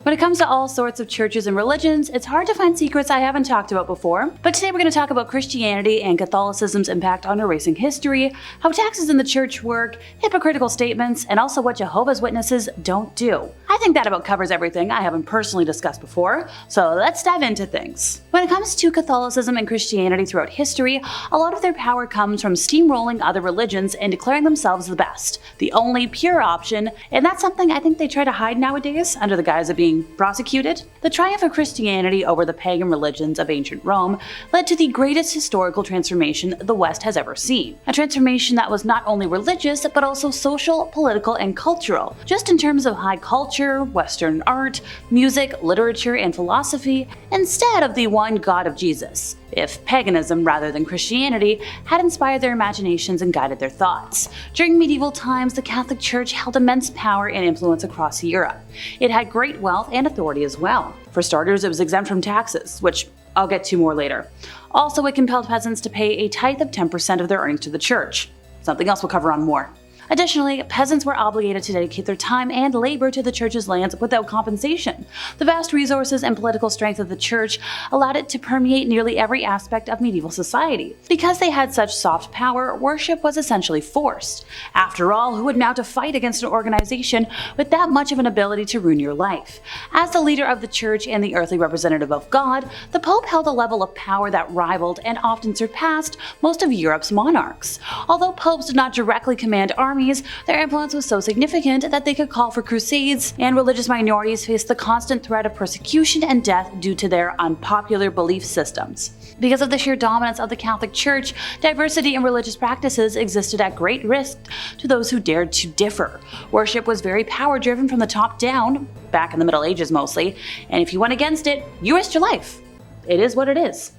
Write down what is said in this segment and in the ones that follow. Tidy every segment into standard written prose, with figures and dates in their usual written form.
When it comes to all sorts of churches and religions, it's hard to find secrets I haven't talked about before, but today we're going to talk about Christianity and Catholicism's impact on erasing history, how taxes in the church work, hypocritical statements, and also what Jehovah's Witnesses don't do. I think that about covers everything I haven't personally discussed before, so let's dive into things. When it comes to Catholicism and Christianity throughout history, a lot of their power comes from steamrolling other religions and declaring themselves the best, the only pure option, and that's something I think they try to hide nowadays under the guise of being prosecuted. The triumph of Christianity over the pagan religions of ancient Rome led to the greatest historical transformation the West has ever seen. A transformation that was not only religious, but also social, political, and cultural. Just in terms of high culture, Western art, music, literature, and philosophy, instead of the one God of Jesus. If paganism, rather than Christianity, had inspired their imaginations and guided their thoughts. During medieval times, the Catholic Church held immense power and influence across Europe. It had great wealth and authority as well. For starters, it was exempt from taxes, which I'll get to more later. Also, it compelled peasants to pay a tithe of 10% of their earnings to the church. Something else we'll cover on more. Additionally, peasants were obligated to dedicate their time and labor to the church's lands without compensation. The vast resources and political strength of the church allowed it to permeate nearly every aspect of medieval society. Because they had such soft power, worship was essentially forced. After all, who would mount a fight against an organization with that much of an ability to ruin your life? As the leader of the church and the earthly representative of God, the Pope held a level of power that rivaled and often surpassed most of Europe's monarchs. Although popes did not directly command armies, their influence was so significant that they could call for crusades, and religious minorities faced the constant threat of persecution and death due to their unpopular belief systems. Because of the sheer dominance of the Catholic Church, diversity in religious practices existed at great risk to those who dared to differ. Worship was very power-driven from the top down, back in the Middle Ages mostly, and if you went against it, you risked your life. It is what it is.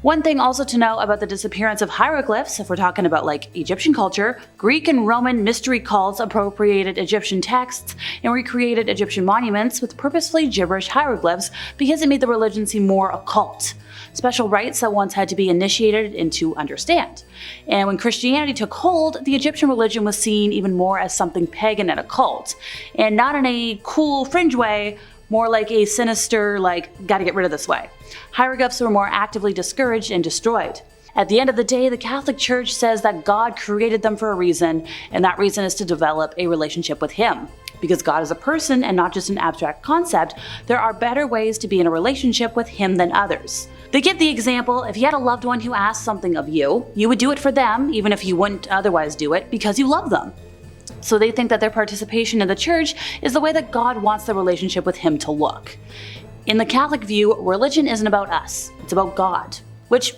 One thing also to know about the disappearance of hieroglyphs, if we're talking about like Egyptian culture, Greek and Roman mystery cults appropriated Egyptian texts and recreated Egyptian monuments with purposefully gibberish hieroglyphs because it made the religion seem more occult. Special rites that once had to be initiated into understand. And when Christianity took hold, the Egyptian religion was seen even more as something pagan and occult, and not in a cool fringe way, more like a sinister, gotta get rid of this way. Hieroglyphs were more actively discouraged and destroyed. At the end of the day, the Catholic Church says that God created them for a reason, and that reason is to develop a relationship with Him. Because God is a person and not just an abstract concept, there are better ways to be in a relationship with Him than others. They give the example, if you had a loved one who asked something of you, you would do it for them, even if you wouldn't otherwise do it, because you love them. So they think that their participation in the church is the way that God wants the relationship with Him to look. In the Catholic view, religion isn't about us, it's about God. Which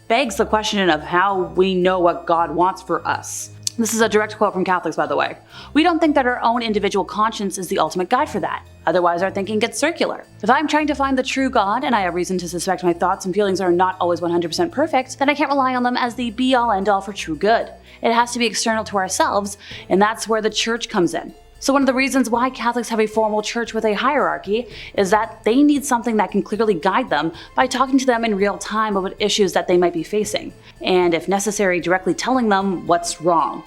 begs the question of how we know what God wants for us. This is a direct quote from Catholics, by the way. We don't think that our own individual conscience is the ultimate guide for that. Otherwise, our thinking gets circular. If I'm trying to find the true God, and I have reason to suspect my thoughts and feelings are not always 100% perfect, then I can't rely on them as the be-all end-all for true good. It has to be external to ourselves, and that's where the church comes in. So one of the reasons why Catholics have a formal church with a hierarchy is that they need something that can clearly guide them by talking to them in real time about issues that they might be facing, and if necessary, directly telling them what's wrong.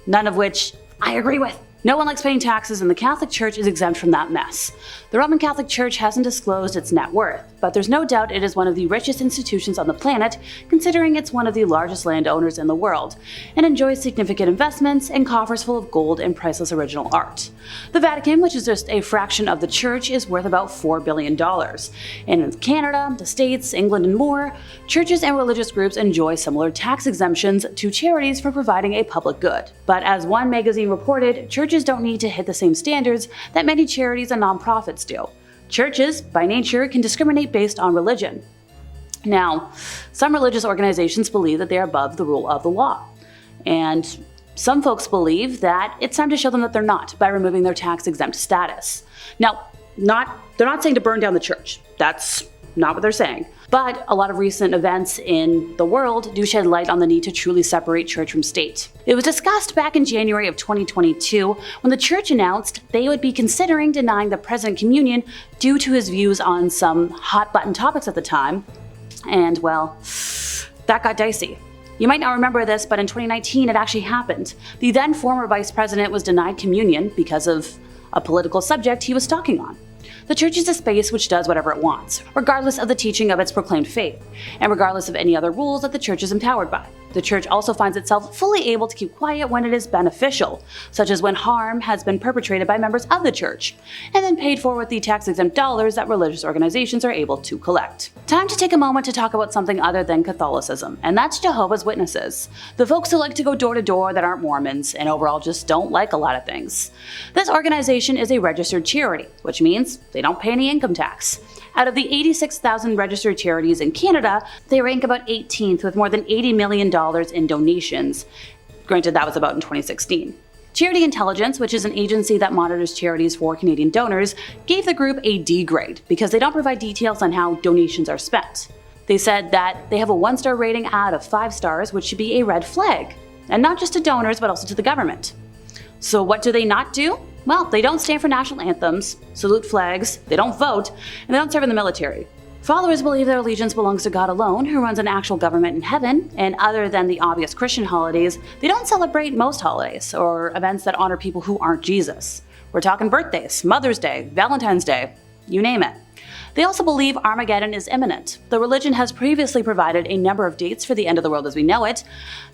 None of which I agree with. No one likes paying taxes, and the Catholic Church is exempt from that mess. The Roman Catholic Church hasn't disclosed its net worth, but there's no doubt it is one of the richest institutions on the planet, considering it's one of the largest landowners in the world, and enjoys significant investments and coffers full of gold and priceless original art. The Vatican, which is just a fraction of the Church, is worth about $4 billion. And in Canada, the States, England, and more, churches and religious groups enjoy similar tax exemptions to charities for providing a public good. But as one magazine reported, churches don't need to hit the same standards that many charities and nonprofits do. Churches, by nature, can discriminate based on religion. Now, some religious organizations believe that they are above the rule of the law, and some folks believe that it's time to show them that they're not by removing their tax-exempt status. Now, they're not saying to burn down the church. That's not what they're saying. But a lot of recent events in the world do shed light on the need to truly separate church from state. It was discussed back in January of 2022 when the church announced they would be considering denying the President communion due to his views on some hot-button topics at the time. And well, that got dicey. You might not remember this, but in 2019 it actually happened. The then former vice president was denied communion because of a political subject he was talking on. The church is a space which does whatever it wants, regardless of the teaching of its proclaimed faith, and regardless of any other rules that the church is empowered by. The church also finds itself fully able to keep quiet when it is beneficial, such as when harm has been perpetrated by members of the church, and then paid for with the tax-exempt dollars that religious organizations are able to collect. Time to take a moment to talk about something other than Catholicism, and that's Jehovah's Witnesses, the folks who like to go door to door that aren't Mormons and overall just don't like a lot of things. This organization is a registered charity, which means they don't pay any income tax. Out of the 86,000 registered charities in Canada, they rank about 18th with more than $80 million in donations. Granted, that was about in 2016. Charity Intelligence, which is an agency that monitors charities for Canadian donors, gave the group a D grade because they don't provide details on how donations are spent. They said that they have a 1-star rating out of 5 stars, which should be a red flag, and not just to donors but also to the government. So what do they not do? Well, they don't stand for national anthems, salute flags, they don't vote, and they don't serve in the military. Followers believe their allegiance belongs to God alone, who runs an actual government in heaven, and other than the obvious Christian holidays, they don't celebrate most holidays or events that honor people who aren't Jesus. We're talking birthdays, Mother's Day, Valentine's Day, you name it. They also believe Armageddon is imminent. The religion has previously provided a number of dates for the end of the world as we know it,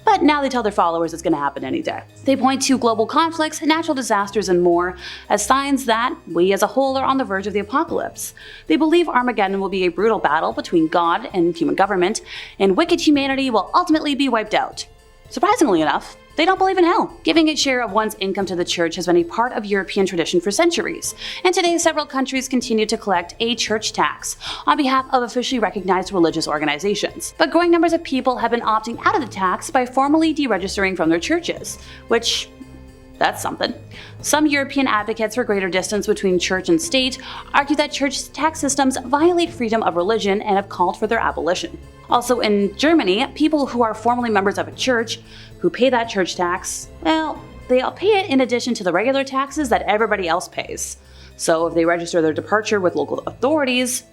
but now they tell their followers it's going to happen any day. They point to global conflicts, natural disasters, and more as signs that we as a whole are on the verge of the apocalypse. They believe Armageddon will be a brutal battle between God and human government, and wicked humanity will ultimately be wiped out. Surprisingly enough, they don't believe in hell. Giving a share of one's income to the church has been a part of European tradition for centuries, and today several countries continue to collect a church tax on behalf of officially recognized religious organizations. But growing numbers of people have been opting out of the tax by formally deregistering from their churches, which that's something. Some European advocates for greater distance between church and state argue that church tax systems violate freedom of religion and have called for their abolition. Also in Germany, people who are formally members of a church who pay that church tax, well, they'll pay it in addition to the regular taxes that everybody else pays. So if they register their departure with local authorities,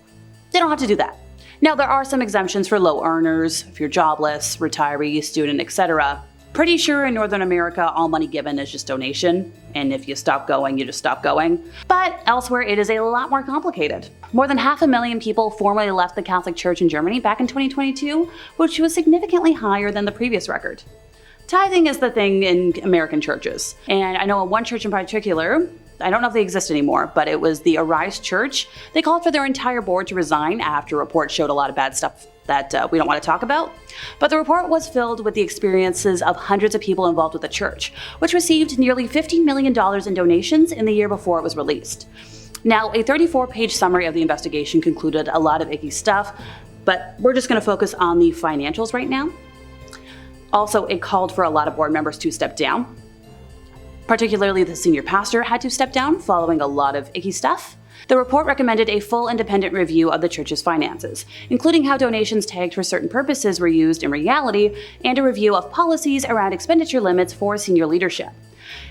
they don't have to do that. Now there are some exemptions for low earners, if you're jobless, retiree, student, etc. Pretty sure in Northern America, all money given is just donation, and if you stop going, you just stop going. But elsewhere, it is a lot more complicated. More than 500,000 people formally left the Catholic Church in Germany back in 2022, which was significantly higher than the previous record. Tithing is the thing in American churches, and I know one church in particular, I don't know if they exist anymore, but it was the Arise Church. They called for their entire board to resign after reports showed a lot of bad stuff that we don't want to talk about. But the report was filled with the experiences of hundreds of people involved with the church, which received nearly $15 million in donations in the year before it was released. Now, a 34-page summary of the investigation concluded a lot of icky stuff, but we're just going to focus on the financials right now. Also, it called for a lot of board members to step down. Particularly the senior pastor had to step down following a lot of icky stuff. The report recommended a full independent review of the church's finances, including how donations tagged for certain purposes were used in reality, and a review of policies around expenditure limits for senior leadership.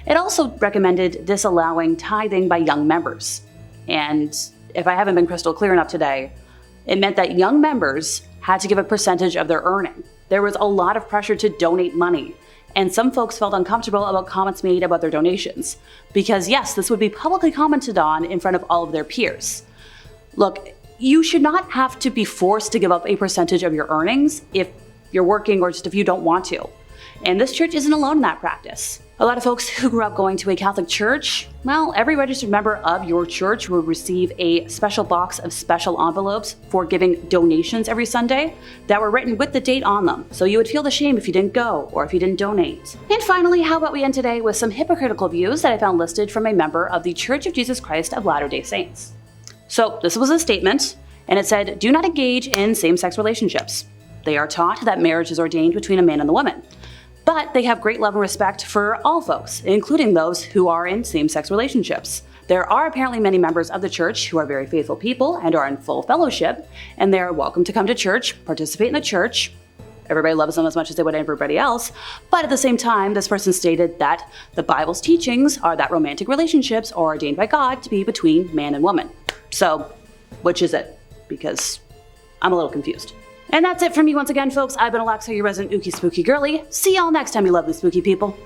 It also recommended disallowing tithing by young members. And if I haven't been crystal clear enough today, it meant that young members had to give a percentage of their earning. There was a lot of pressure to donate money, and some folks felt uncomfortable about comments made about their donations, because yes, this would be publicly commented on in front of all of their peers. Look, you should not have to be forced to give up a percentage of your earnings if you're working or just if you don't want to. And this church isn't alone in that practice. A lot of folks who grew up going to a Catholic church, well, every registered member of your church will receive a special box of special envelopes for giving donations every Sunday that were written with the date on them, so you would feel the shame if you didn't go or if you didn't donate. And finally, how about we end today with some hypocritical views that I found listed from a member of the Church of Jesus Christ of Latter-day Saints. So this was a statement, and it said, "Do not engage in same-sex relationships. They are taught that marriage is ordained between a man and a woman. But they have great love and respect for all folks, including those who are in same-sex relationships. There are apparently many members of the church who are very faithful people and are in full fellowship, and they are welcome to come to church, participate in the church. Everybody loves them as much as they would everybody else. But at the same time, this person stated that the Bible's teachings are that romantic relationships are ordained by God to be between man and woman. So, which is it? Because I'm a little confused. And that's it from me once again, folks. I've been Alexa, your resident ookie spooky girly. See y'all next time, you lovely spooky people.